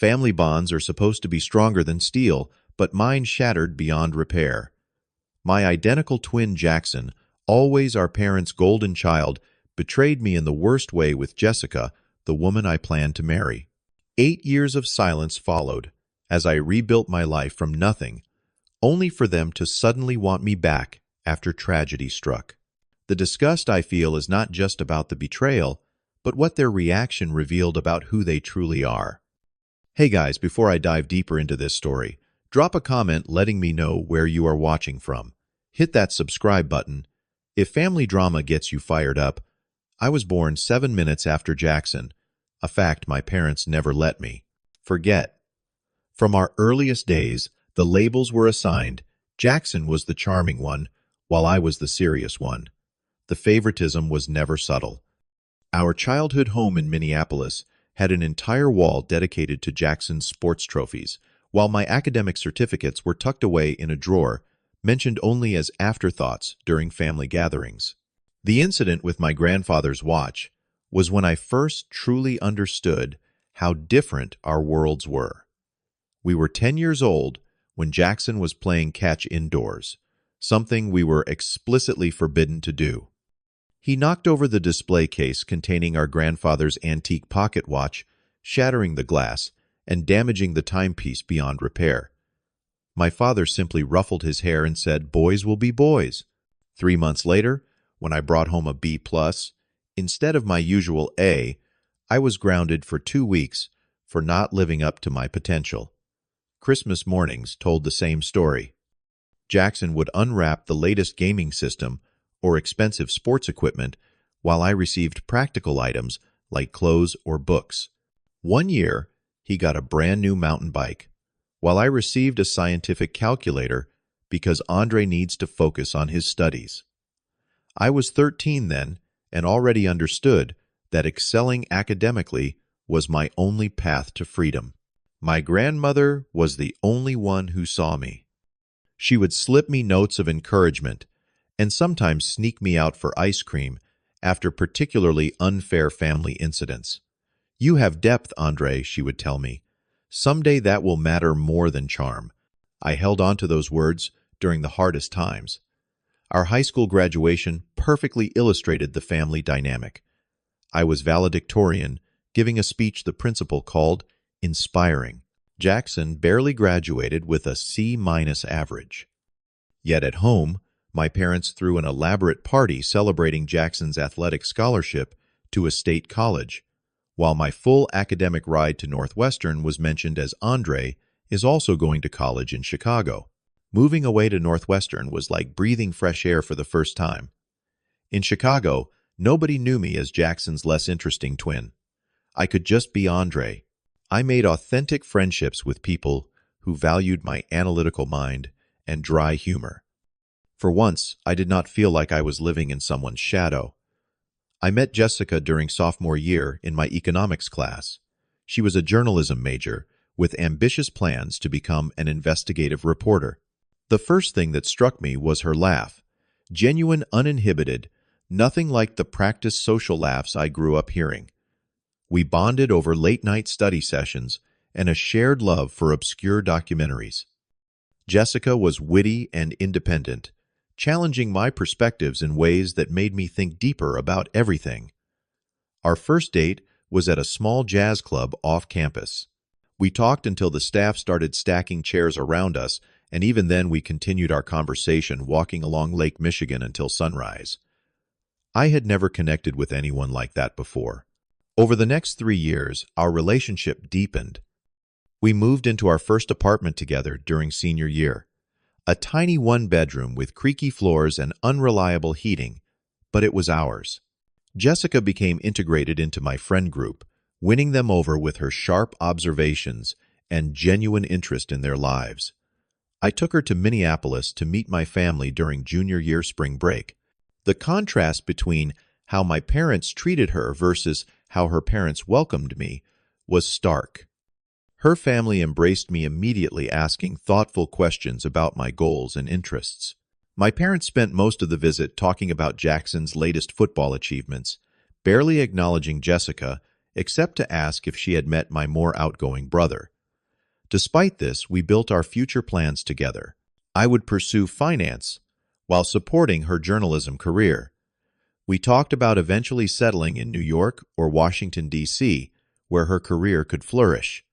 Family bonds are supposed to be stronger than steel, but mine shattered beyond repair. My identical twin Jackson, always our parents' golden child, betrayed me in the worst way with Jessica, the woman I planned to marry. 8 years of silence followed, as I rebuilt my life from nothing, only for them to suddenly want me back after tragedy struck. The disgust I feel is not just about the betrayal, but what their reaction revealed about who they truly are. Hey guys, before I dive deeper into this story, drop a comment letting me know where you are watching from. Hit that subscribe button. If family drama gets you fired up, I was born 7 minutes after Jackson, a fact my parents never let me forget. From our earliest days, the labels were assigned. Jackson was the charming one, while I was the serious one. The favoritism was never subtle. Our childhood home in Minneapolis had an entire wall dedicated to Jackson's sports trophies, while my academic certificates were tucked away in a drawer, mentioned only as afterthoughts during family gatherings. The incident with my grandfather's watch was when I first truly understood how different our worlds were. We were 10 years old when Jackson was playing catch indoors, something we were explicitly forbidden to do. He knocked over the display case containing our grandfather's antique pocket watch, shattering the glass and damaging the timepiece beyond repair. My father simply ruffled his hair and said, "Boys will be boys." 3 months later, when I brought home a B+, instead of my usual A, I was grounded for 2 weeks for not living up to my potential. Christmas mornings told the same story. Jackson would unwrap the latest gaming system or expensive sports equipment, while I received practical items like clothes or books. One year, he got a brand new mountain bike, while I received a scientific calculator because Andre needs to focus on his studies. I was 13 then and already understood that excelling academically was my only path to freedom. My grandmother was the only one who saw me. She would slip me notes of encouragement and sometimes sneak me out for ice cream after particularly unfair family incidents. "You have depth, Andre," she would tell me. "Someday that will matter more than charm." I held on to those words during the hardest times. Our high school graduation perfectly illustrated the family dynamic. I was valedictorian, giving a speech the principal called inspiring. Jackson barely graduated with a C- average. Yet at home, my parents threw an elaborate party celebrating Jackson's athletic scholarship to a state college, while my full academic ride to Northwestern was mentioned as Andre is also going to college in Chicago. Moving away to Northwestern was like breathing fresh air for the first time. In Chicago, nobody knew me as Jackson's less interesting twin. I could just be Andre. I made authentic friendships with people who valued my analytical mind and dry humor. For once, I did not feel like I was living in someone's shadow. I met Jessica during sophomore year in my economics class. She was a journalism major with ambitious plans to become an investigative reporter. The first thing that struck me was her laugh. Genuine, uninhibited, nothing like the practiced social laughs I grew up hearing. We bonded over late-night study sessions and a shared love for obscure documentaries. Jessica was witty and independent, challenging my perspectives in ways that made me think deeper about everything. Our first date was at a small jazz club off campus. We talked until the staff started stacking chairs around us, and even then we continued our conversation walking along Lake Michigan until sunrise. I had never connected with anyone like that before. Over the next 3 years, our relationship deepened. We moved into our first apartment together during senior year. A tiny one-bedroom with creaky floors and unreliable heating, but it was ours. Jessica became integrated into my friend group, winning them over with her sharp observations and genuine interest in their lives. I took her to Minneapolis to meet my family during junior year spring break. The contrast between how my parents treated her versus how her parents welcomed me was stark. Her family embraced me immediately, asking thoughtful questions about my goals and interests. My parents spent most of the visit talking about Jackson's latest football achievements, barely acknowledging Jessica, except to ask if she had met my more outgoing brother. Despite this, we built our future plans together. I would pursue finance while supporting her journalism career. We talked about eventually settling in New York or Washington, D.C., where her career could flourish.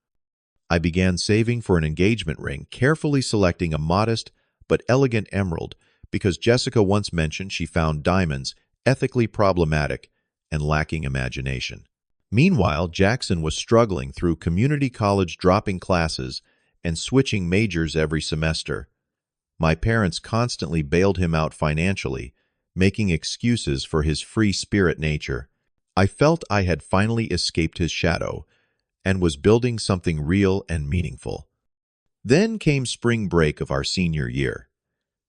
I began saving for an engagement ring, carefully selecting a modest but elegant emerald because Jessica once mentioned she found diamonds ethically problematic and lacking imagination. Meanwhile, Jackson was struggling through community college, dropping classes and switching majors every semester. My parents constantly bailed him out financially, making excuses for his free spirit nature. I felt I had finally escaped his shadow and was building something real and meaningful. Then came spring break of our senior year.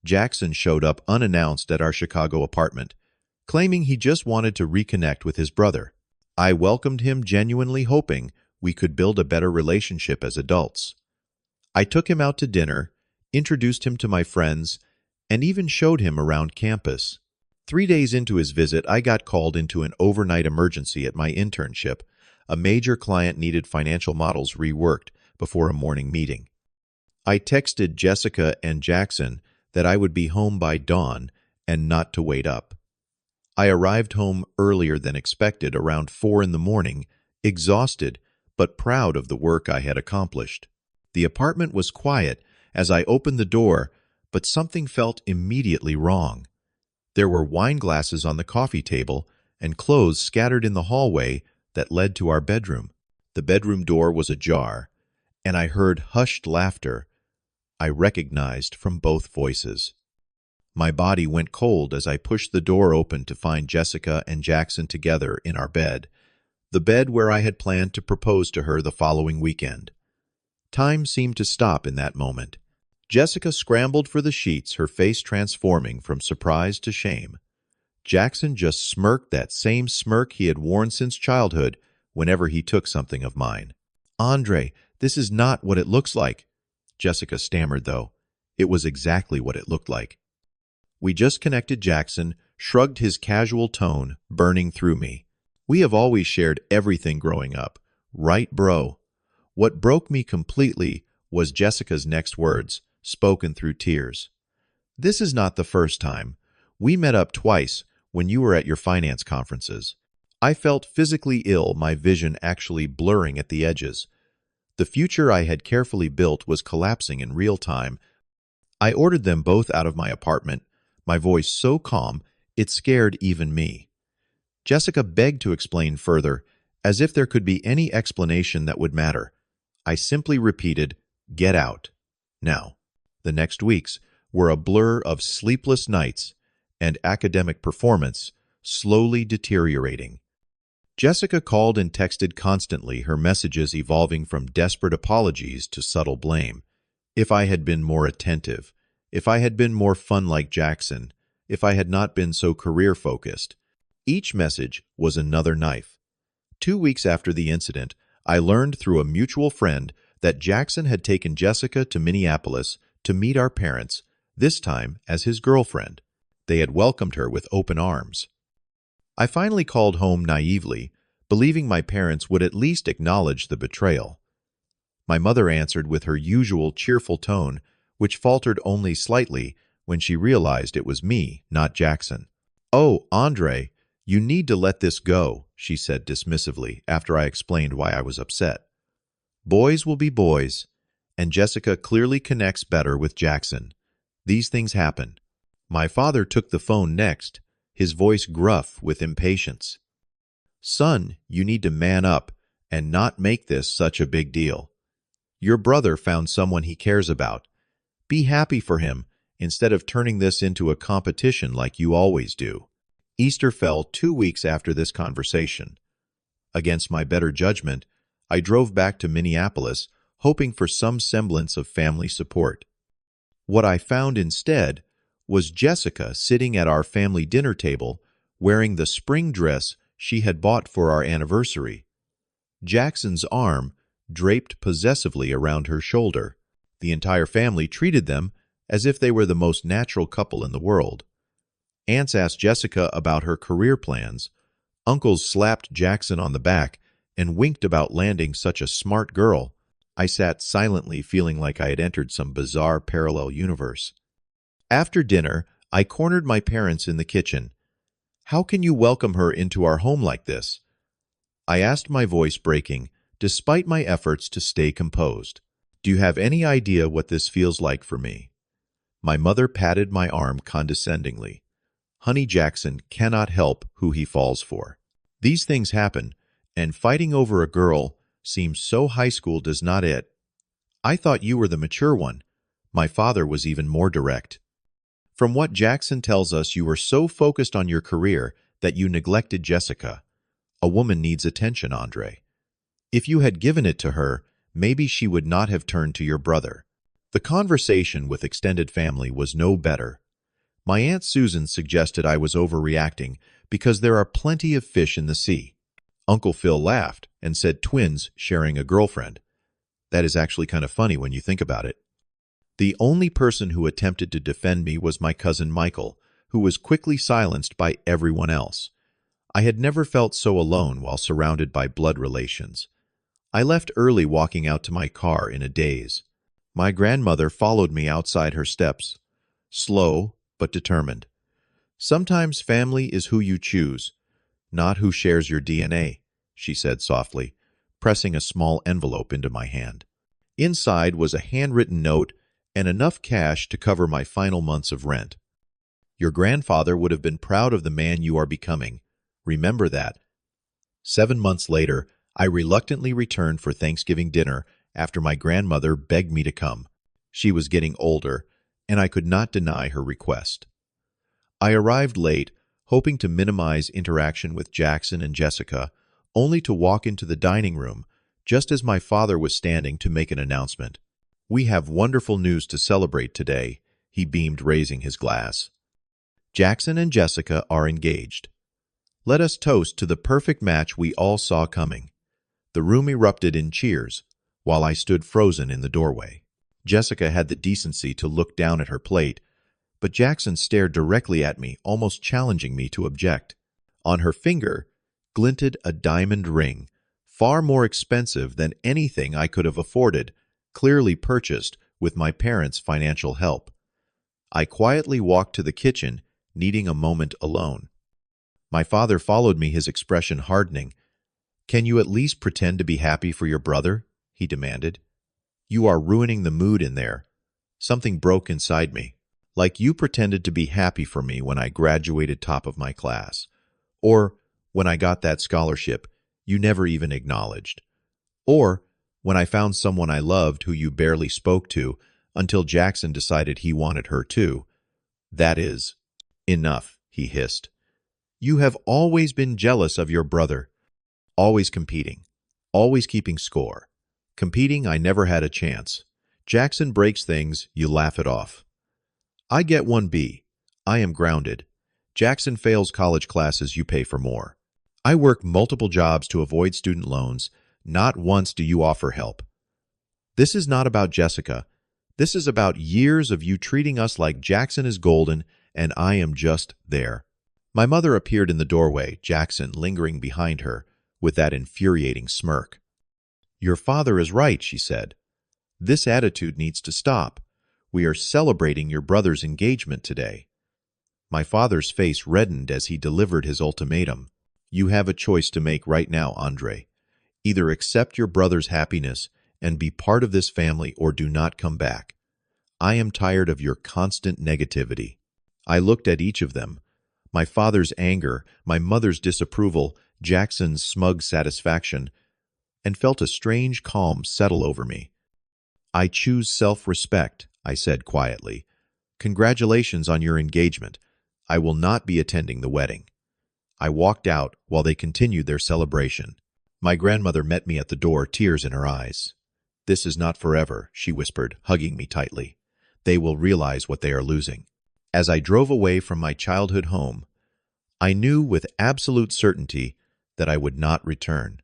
Jackson showed up unannounced at our Chicago apartment, claiming he just wanted to reconnect with his brother. I welcomed him, genuinely hoping we could build a better relationship as adults. I took him out to dinner, introduced him to my friends, and even showed him around campus. 3 days into his visit, I got called into an overnight emergency at my internship. A major client needed financial models reworked before a morning meeting. I texted Jessica and Jackson that I would be home by dawn and not to wait up. I arrived home earlier than expected, around 4 in the morning, exhausted but proud of the work I had accomplished. The apartment was quiet as I opened the door, but something felt immediately wrong. There were wine glasses on the coffee table and clothes scattered in the hallway that led to our bedroom. The bedroom door was ajar, and I heard hushed laughter I recognized from both voices. My body went cold as I pushed the door open to find Jessica and Jackson together in our bed, the bed where I had planned to propose to her the following weekend. Time seemed to stop in that moment. Jessica scrambled for the sheets, her face transforming from surprise to shame. Jackson just smirked, that same smirk he had worn since childhood whenever he took something of mine. "Andre, this is not what it looks like," Jessica stammered, though. It was exactly what it looked like. We just connected. Jackson shrugged, his casual tone burning through me. "We have always shared everything growing up, right, bro?" What broke me completely was Jessica's next words, spoken through tears. "This is not the first time. We met up twice when you were at your finance conferences. I felt physically ill, my vision actually blurring at the edges. The future I had carefully built was collapsing in real time. I ordered them both out of my apartment, my voice so calm it scared even me." Jessica begged to explain further, as if there could be any explanation that would matter. I simply repeated, "Get out. Now." The next weeks were a blur of sleepless nights and academic performance slowly deteriorating. Jessica called and texted constantly, her messages evolving from desperate apologies to subtle blame. If I had been more attentive, if I had been more fun like Jackson, if I had not been so career-focused. Each message was another knife. 2 weeks after the incident, I learned through a mutual friend that Jackson had taken Jessica to Minneapolis to meet our parents, this time as his girlfriend. They had welcomed her with open arms. I finally called home naively, believing my parents would at least acknowledge the betrayal. My mother answered with her usual cheerful tone, which faltered only slightly when she realized it was me, not Jackson. "Oh, Andre, you need to let this go," she said dismissively after I explained why I was upset. "Boys will be boys, and Jessica clearly connects better with Jackson. These things happen." My father took the phone next, his voice gruff with impatience. "Son, you need to man up and not make this such a big deal. Your brother found someone he cares about. Be happy for him instead of turning this into a competition like you always do." Easter fell 2 weeks after this conversation. Against my better judgment, I drove back to Minneapolis, hoping for some semblance of family support. What I found instead was Jessica sitting at our family dinner table, wearing the spring dress she had bought for our anniversary. Jackson's arm draped possessively around her shoulder. The entire family treated them as if they were the most natural couple in the world. Aunts asked Jessica about her career plans. Uncles slapped Jackson on the back and winked about landing such a smart girl. I sat silently, feeling like I had entered some bizarre parallel universe. After dinner, I cornered my parents in the kitchen. "How can you welcome her into our home like this?" I asked, my voice breaking, despite my efforts to stay composed. "Do you have any idea what this feels like for me?" My mother patted my arm condescendingly. "Honey, Jackson cannot help who he falls for. These things happen, and fighting over a girl seems so high school, does not it? I thought you were the mature one." My father was even more direct. "From what Jackson tells us, you were so focused on your career that you neglected Jessica. A woman needs attention, Andre. If you had given it to her, maybe she would not have turned to your brother." The conversation with extended family was no better. My Aunt Susan suggested I was overreacting because there are plenty of fish in the sea. Uncle Phil laughed and said twins sharing a girlfriend. That is actually kind of funny when you think about it. The only person who attempted to defend me was my cousin Michael, who was quickly silenced by everyone else. I had never felt so alone while surrounded by blood relations. I left early, walking out to my car in a daze. My grandmother followed me outside her steps, slow but determined. "Sometimes family is who you choose, not who shares your DNA," she said softly, pressing a small envelope into my hand. Inside was a handwritten note and enough cash to cover my final months of rent. "Your grandfather would have been proud of the man you are becoming. Remember that." 7 months later, I reluctantly returned for Thanksgiving dinner after my grandmother begged me to come. She was getting older, and I could not deny her request. I arrived late, hoping to minimize interaction with Jackson and Jessica, only to walk into the dining room just as my father was standing to make an announcement. "We have wonderful news to celebrate today," he beamed, raising his glass. "Jackson and Jessica are engaged. Let us toast to the perfect match we all saw coming." The room erupted in cheers, while I stood frozen in the doorway. Jessica had the decency to look down at her plate, but Jackson stared directly at me, almost challenging me to object. On her finger glinted a diamond ring, far more expensive than anything I could have afforded, clearly purchased with my parents' financial help. I quietly walked to the kitchen, needing a moment alone. My father followed me, his expression hardening. "Can you at least pretend to be happy for your brother?" he demanded. "You are ruining the mood in there." Something broke inside me. "Like you pretended to be happy for me when I graduated top of my class. Or when I got that scholarship you never even acknowledged. Or when I found someone I loved who you barely spoke to until Jackson decided he wanted her too. That is enough," he hissed. "You have always been jealous of your brother. Always competing. Always keeping score. Competing, I never had a chance. Jackson breaks things, you laugh it off. I get 1B. I am grounded. Jackson fails college classes, you pay for more. I work multiple jobs to avoid student loans. Not once do you offer help. This is not about Jessica. This is about years of you treating us like Jackson is golden and I am just there." My mother appeared in the doorway, Jackson lingering behind her with that infuriating smirk. "Your father is right," she said. "This attitude needs to stop. We are celebrating your brother's engagement today." My father's face reddened as he delivered his ultimatum. "You have a choice to make right now, Andre. Either accept your brother's happiness and be part of this family or do not come back. I am tired of your constant negativity." I looked at each of them. My father's anger, my mother's disapproval, Jackson's smug satisfaction, and felt a strange calm settle over me. "I choose self-respect," I said quietly. "Congratulations on your engagement. I will not be attending the wedding." I walked out while they continued their celebration. My grandmother met me at the door, tears in her eyes. "This is not forever," she whispered, hugging me tightly. "They will realize what they are losing." As I drove away from my childhood home, I knew with absolute certainty that I would not return.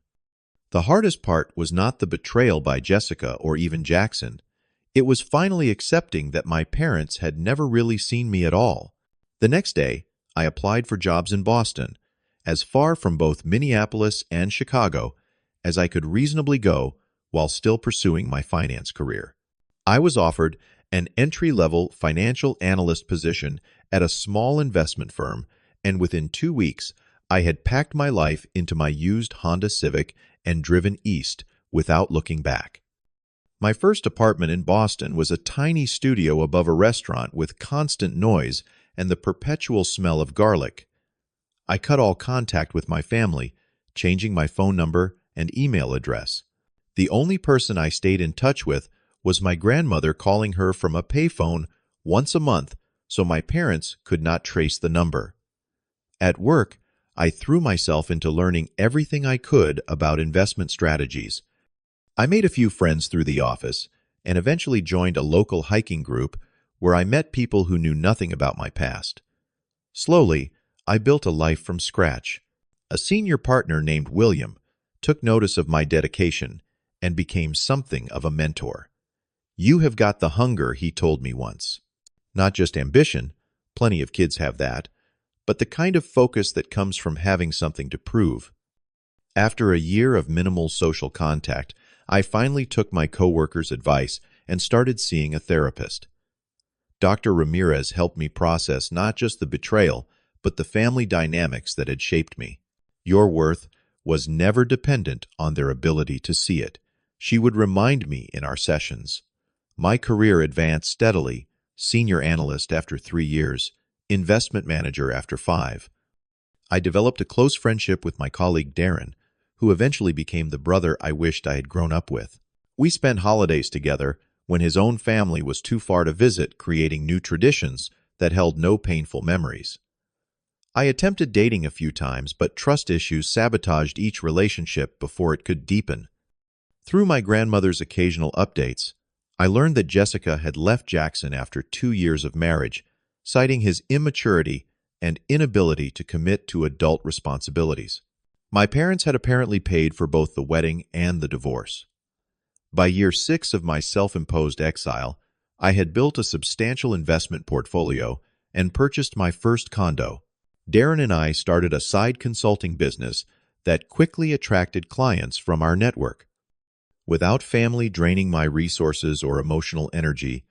The hardest part was not the betrayal by Jessica or even Jackson. It was finally accepting that my parents had never really seen me at all. The next day, I applied for jobs in Boston, as far from both Minneapolis and Chicago as I could reasonably go while still pursuing my finance career. I was offered an entry-level financial analyst position at a small investment firm, and within 2 weeks, I had packed my life into my used Honda Civic and driven east without looking back. My first apartment in Boston was a tiny studio above a restaurant with constant noise and the perpetual smell of garlic. I cut all contact with my family, changing my phone number and email address. The only person I stayed in touch with was my grandmother, calling her from a payphone once a month so my parents could not trace the number. At work, I threw myself into learning everything I could about investment strategies. I made a few friends through the office and eventually joined a local hiking group where I met people who knew nothing about my past. Slowly, I built a life from scratch. A senior partner named William took notice of my dedication and became something of a mentor. "You have got the hunger," he told me once. Not just ambition, plenty of kids have that, but the kind of focus that comes from having something to prove. After a year of minimal social contact, I finally took my coworkers' advice and started seeing a therapist. Dr. Ramirez helped me process not just the betrayal, but the family dynamics that had shaped me. Your worth was never dependent on their ability to see it, she would remind me in our sessions. My career advanced steadily, senior analyst after 3 years, investment manager after 5. I developed a close friendship with my colleague Darren, who eventually became the brother I wished I had grown up with. We spent holidays together when his own family was too far to visit, creating new traditions that held no painful memories. I attempted dating a few times, but trust issues sabotaged each relationship before it could deepen. Through my grandmother's occasional updates, I learned that Jessica had left Jackson after 2 years of marriage, citing his immaturity and inability to commit to adult responsibilities. My parents had apparently paid for both the wedding and the divorce. By year 6 of my self-imposed exile, I had built a substantial investment portfolio and purchased my first condo. Darren and I started a side consulting business that quickly attracted clients from our network. Without family draining my resources or emotional energy,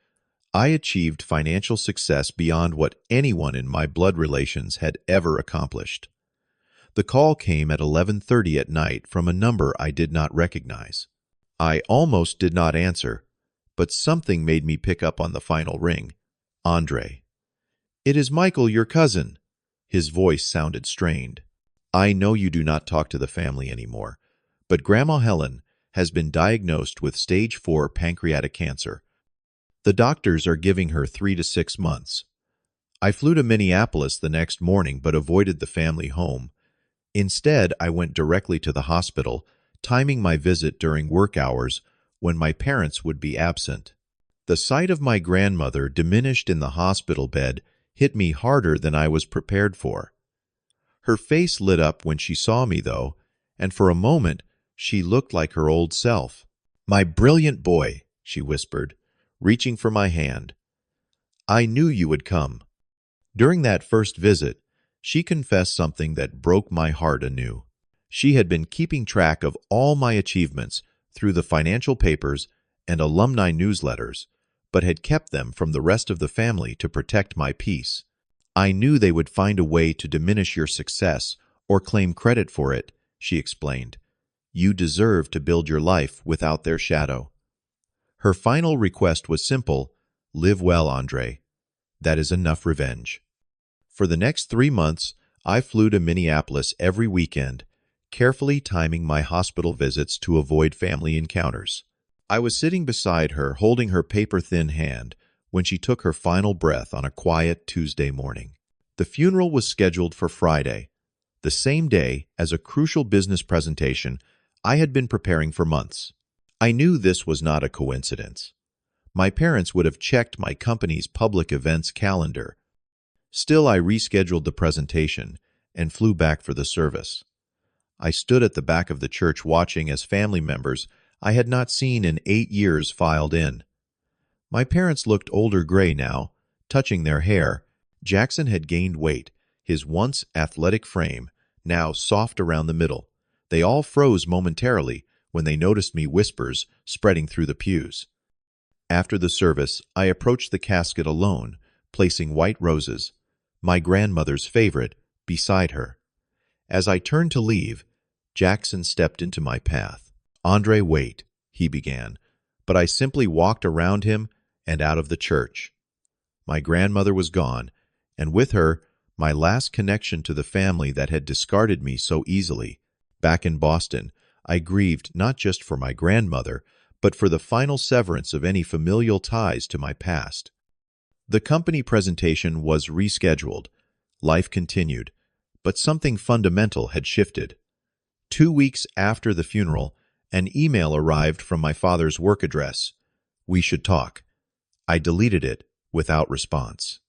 I achieved financial success beyond what anyone in my blood relations had ever accomplished. The call came at 11:30 at night from a number I did not recognize. I almost did not answer, but something made me pick up on the final ring. "Andre." "It is Michael, your cousin." His voice sounded strained. "I know you do not talk to the family anymore, but Grandma Helen has been diagnosed with stage 4 pancreatic cancer. The doctors are giving her 3 to 6 months. I flew to Minneapolis the next morning but avoided the family home. Instead, I went directly to the hospital, timing my visit during work hours when my parents would be absent. The sight of my grandmother diminished in the hospital bed hit me harder than I was prepared for. Her face lit up when she saw me, though, and for a moment she looked like her old self. "My brilliant boy," she whispered, reaching for my hand. "I knew you would come." During that first visit, she confessed something that broke my heart anew. She had been keeping track of all my achievements through the financial papers and alumni newsletters, but had kept them from the rest of the family to protect my peace. "I knew they would find a way to diminish your success or claim credit for it," she explained. "You deserve to build your life without their shadow." Her final request was simple: "Live well, Andre. That is enough revenge." For the next 3 months, I flew to Minneapolis every weekend, carefully timing my hospital visits to avoid family encounters. I was sitting beside her, holding her paper-thin hand, when she took her final breath on a quiet Tuesday morning. The funeral was scheduled for Friday, the same day as a crucial business presentation I had been preparing for months. I knew this was not a coincidence. My parents would have checked my company's public events calendar. Still, I rescheduled the presentation and flew back for the service. I stood at the back of the church watching as family members I had not seen in 8 years filed in. My parents looked older gray now, touching their hair. Jackson had gained weight, his once athletic frame now soft around the middle. They all froze momentarily when they noticed me, whispers spreading through the pews. After the service, I approached the casket alone, placing white roses, my grandmother's favorite, beside her. As I turned to leave, Jackson stepped into my path. "Andre, wait," he began, but I simply walked around him and out of the church. My grandmother was gone, and with her, my last connection to the family that had discarded me so easily. Back in Boston, I grieved not just for my grandmother, but for the final severance of any familial ties to my past. The company presentation was rescheduled. Life continued, but something fundamental had shifted. 2 weeks after the funeral, an email arrived from my father's work address. "We should talk." I deleted it without response.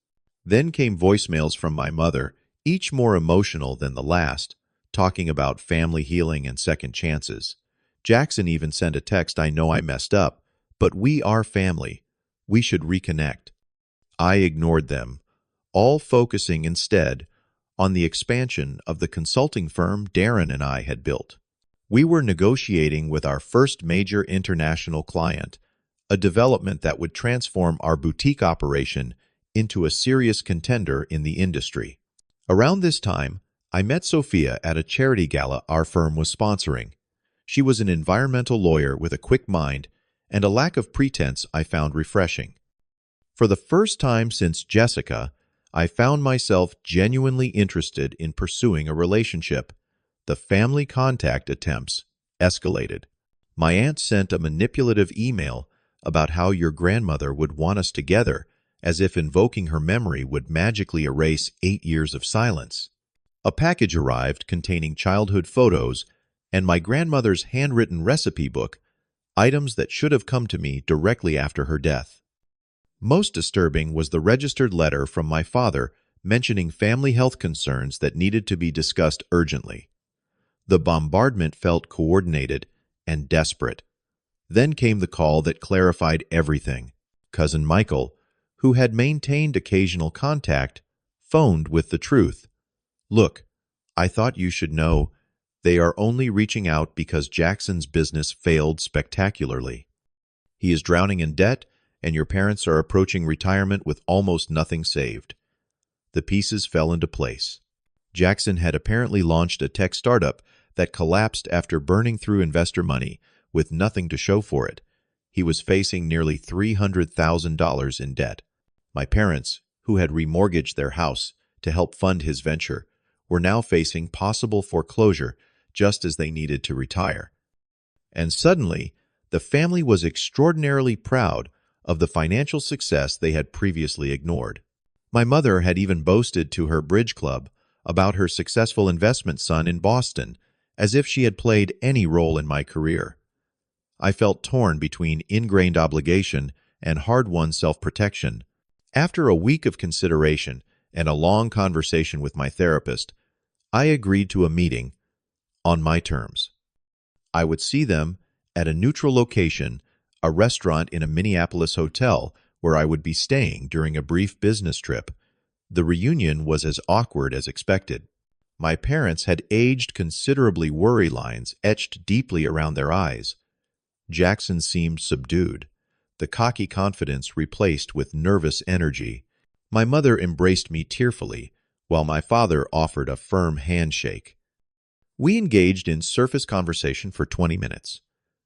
Then came voicemails from my mother, each more emotional than the last, talking about family healing and second chances. Jackson even sent a text, "I know I messed up, but we are family. We should reconnect." I ignored them, all focusing instead on the expansion of the consulting firm Darren and I had built. We were negotiating with our first major international client, a development that would transform our boutique operation into a serious contender in the industry. Around this time, I met Sophia at a charity gala our firm was sponsoring. She was an environmental lawyer with a quick mind and a lack of pretense I found refreshing. For the first time since Jessica, I found myself genuinely interested in pursuing a relationship. The family contact attempts escalated. My aunt sent a manipulative email about how your grandmother would want us together, as if invoking her memory would magically erase 8 years of silence. A package arrived containing childhood photos and my grandmother's handwritten recipe book, items that should have come to me directly after her death. Most disturbing was the registered letter from my father mentioning family health concerns that needed to be discussed urgently. The bombardment felt coordinated and desperate. Then came the call that clarified everything. Cousin Michael, who had maintained occasional contact, phoned with the truth. "Look, I thought you should know. They are only reaching out because Jackson's business failed spectacularly. He is drowning in debt, and your parents are approaching retirement with almost nothing saved." The pieces fell into place. Jackson had apparently launched a tech startup that collapsed after burning through investor money with nothing to show for it. He was facing nearly $300,000 in debt. My parents, who had remortgaged their house to help fund his venture, were now facing possible foreclosure just as they needed to retire. And suddenly, the family was extraordinarily proud of the financial success they had previously ignored. My mother had even boasted to her bridge club about her successful investment son in Boston, as if she had played any role in my career. I felt torn between ingrained obligation and hard-won self-protection. After a week of consideration and a long conversation with my therapist, I agreed to a meeting on my terms. I would see them at a neutral location, a restaurant in a Minneapolis hotel where I would be staying during a brief business trip. The reunion was as awkward as expected. My parents had aged considerably, worry lines etched deeply around their eyes. Jackson seemed subdued, the cocky confidence replaced with nervous energy. My mother embraced me tearfully, while my father offered a firm handshake. We engaged in surface conversation for 20 minutes.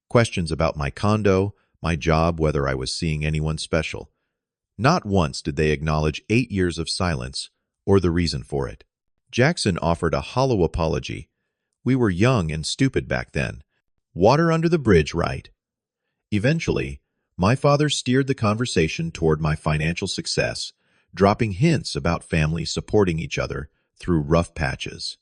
Questions about my condo, my job, whether I was seeing anyone special. Not once did they acknowledge 8 years of silence or the reason for it. Jackson offered a hollow apology. We were young and stupid back then. Water under the bridge, right? Eventually, my father steered the conversation toward my financial success, dropping hints about families supporting each other through rough patches.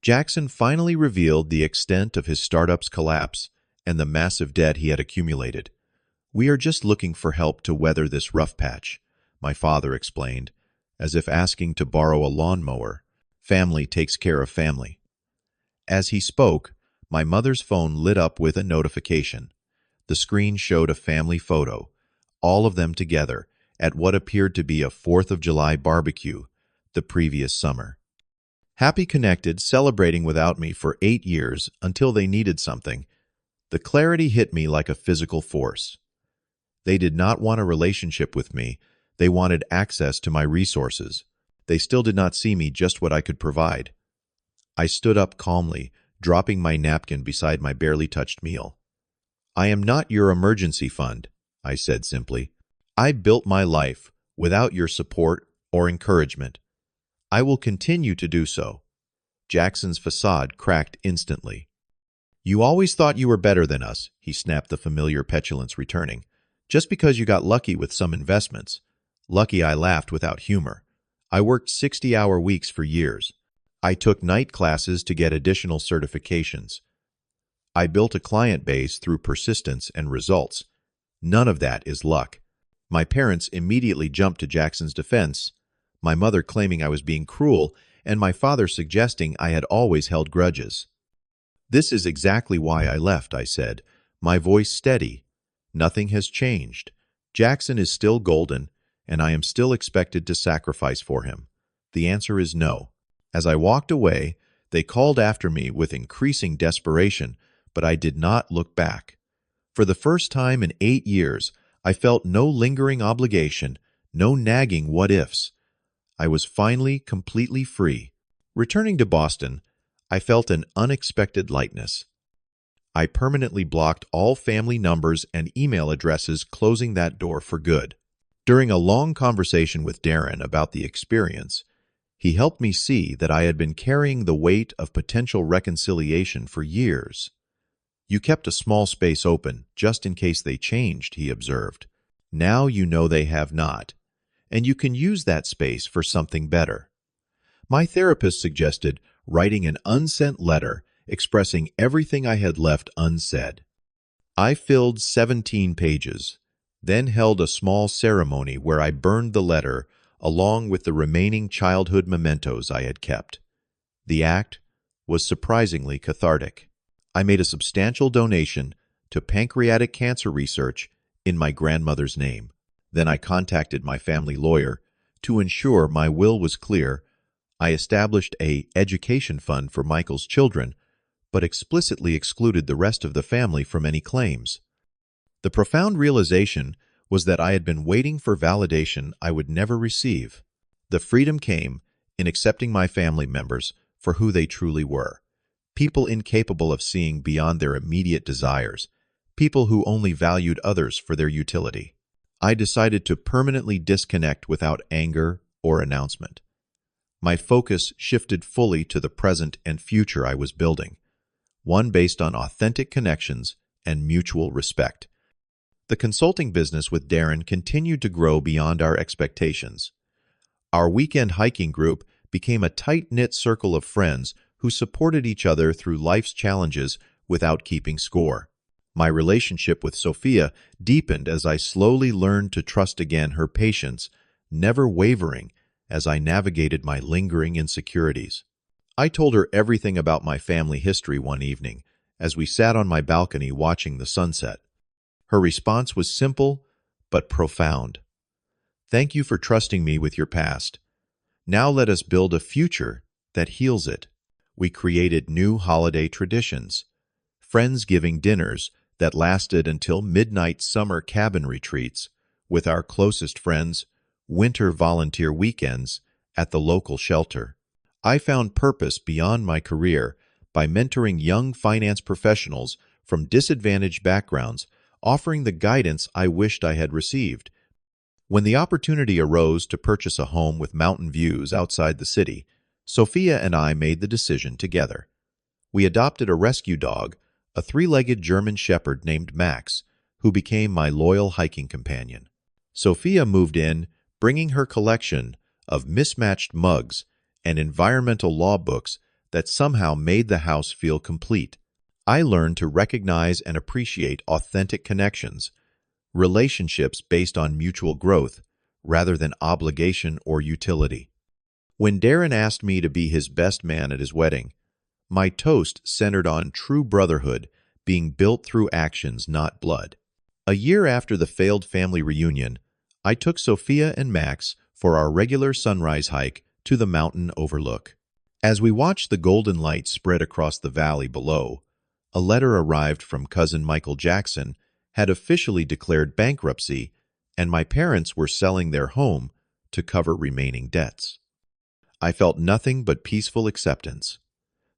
Jackson finally revealed the extent of his startup's collapse and the massive debt he had accumulated. "We are just looking for help to weather this rough patch," my father explained, as if asking to borrow a lawnmower. Family takes care of family. As he spoke, my mother's phone lit up with a notification. The screen showed a family photo, all of them together, at what appeared to be a 4th of July barbecue the previous summer. Happy, connected, celebrating without me for 8 years until they needed something. The clarity hit me like a physical force. They did not want a relationship with me. They wanted access to my resources. They still did not see me just what I could provide. I stood up calmly, dropping my napkin beside my barely touched meal. "I am not your emergency fund," I said simply. "I built my life without your support or encouragement. I will continue to do so." Jackson's facade cracked instantly. "You always thought you were better than us," he snapped, the familiar petulance returning. "Just because you got lucky with some investments." Lucky, I laughed without humor. I worked 60-hour weeks for years. I took night classes to get additional certifications. I built a client base through persistence and results. None of that is luck. My parents immediately jumped to Jackson's defense, my mother claiming I was being cruel, and my father suggesting I had always held grudges. "This is exactly why I left," I said, my voice steady. "Nothing has changed. Jackson is still golden, and I am still expected to sacrifice for him. The answer is no." As I walked away, they called after me with increasing desperation, but I did not look back. For the first time in 8 years, I felt no lingering obligation, no nagging what-ifs. I was finally completely free. Returning to Boston, I felt an unexpected lightness. I permanently blocked all family numbers and email addresses, closing that door for good. During a long conversation with Darren about the experience, he helped me see that I had been carrying the weight of potential reconciliation for years. "You kept a small space open, just in case they changed," he observed. "Now you know they have not, and you can use that space for something better." My therapist suggested writing an unsent letter expressing everything I had left unsaid. I filled 17 pages, then held a small ceremony where I burned the letter along with the remaining childhood mementos I had kept. The act was surprisingly cathartic. I made a substantial donation to pancreatic cancer research in my grandmother's name. Then I contacted my family lawyer. To ensure my will was clear, I established an education fund for Michael's children, but explicitly excluded the rest of the family from any claims. The profound realization was that I had been waiting for validation I would never receive. The freedom came in accepting my family members for who they truly were. People incapable of seeing beyond their immediate desires. People who only valued others for their utility. I decided to permanently disconnect without anger or announcement. My focus shifted fully to the present and future I was building, one based on authentic connections and mutual respect. The consulting business with Darren continued to grow beyond our expectations. Our weekend hiking group became a tight-knit circle of friends who supported each other through life's challenges without keeping score. My relationship with Sophia deepened as I slowly learned to trust again, her patience never wavering as I navigated my lingering insecurities. I told her everything about my family history one evening as we sat on my balcony watching the sunset. Her response was simple but profound. "Thank you for trusting me with your past. Now let us build a future that heals it." We created new holiday traditions, Friendsgiving dinners that lasted until midnight, summer cabin retreats with our closest friends, winter volunteer weekends at the local shelter. I found purpose beyond my career by mentoring young finance professionals from disadvantaged backgrounds, offering the guidance I wished I had received. When the opportunity arose to purchase a home with mountain views outside the city, Sophia and I made the decision together. We adopted a rescue dog, a 3-legged German shepherd named Max, who became my loyal hiking companion. Sophia moved in, bringing her collection of mismatched mugs and environmental law books that somehow made the house feel complete. I learned to recognize and appreciate authentic connections, relationships based on mutual growth rather than obligation or utility. When Darren asked me to be his best man at his wedding, my toast centered on true brotherhood being built through actions, not blood. A year after the failed family reunion, I took Sophia and Max for our regular sunrise hike to the mountain overlook. As we watched the golden light spread across the valley below, A letter arrived from cousin Michael Jackson, had officially declared bankruptcy, and my parents were selling their home to cover remaining debts. I felt nothing but peaceful acceptance.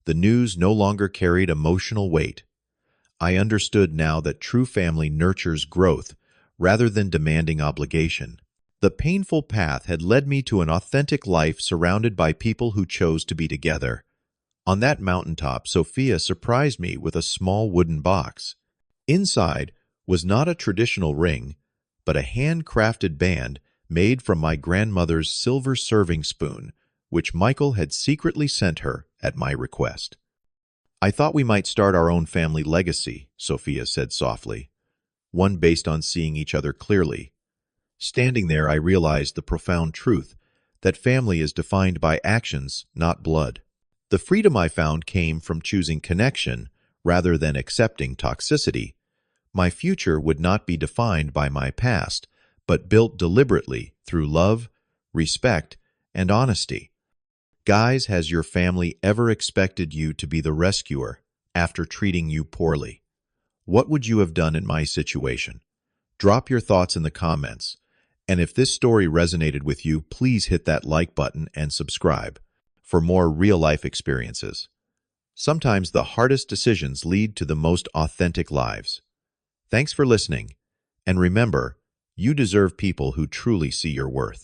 The news no longer carried emotional weight. I understood now that true family nurtures growth rather than demanding obligation. The painful path had led me to an authentic life surrounded by people who chose to be together. On that mountaintop, Sophia surprised me with a small wooden box. Inside was not a traditional ring, but a handcrafted band made from my grandmother's silver serving spoon, which Michael had secretly sent her at my request. "I thought we might start our own family legacy," Sophia said softly, "one based on seeing each other clearly." Standing there, I realized the profound truth that family is defined by actions, not blood. The freedom I found came from choosing connection rather than accepting toxicity. My future would not be defined by my past, but built deliberately through love, respect, and honesty. Guys, has your family ever expected you to be the rescuer after treating you poorly? What would you have done in my situation? Drop your thoughts in the comments. And if this story resonated with you, please hit that like button and subscribe for more real-life experiences. Sometimes the hardest decisions lead to the most authentic lives. Thanks for listening, and remember, you deserve people who truly see your worth.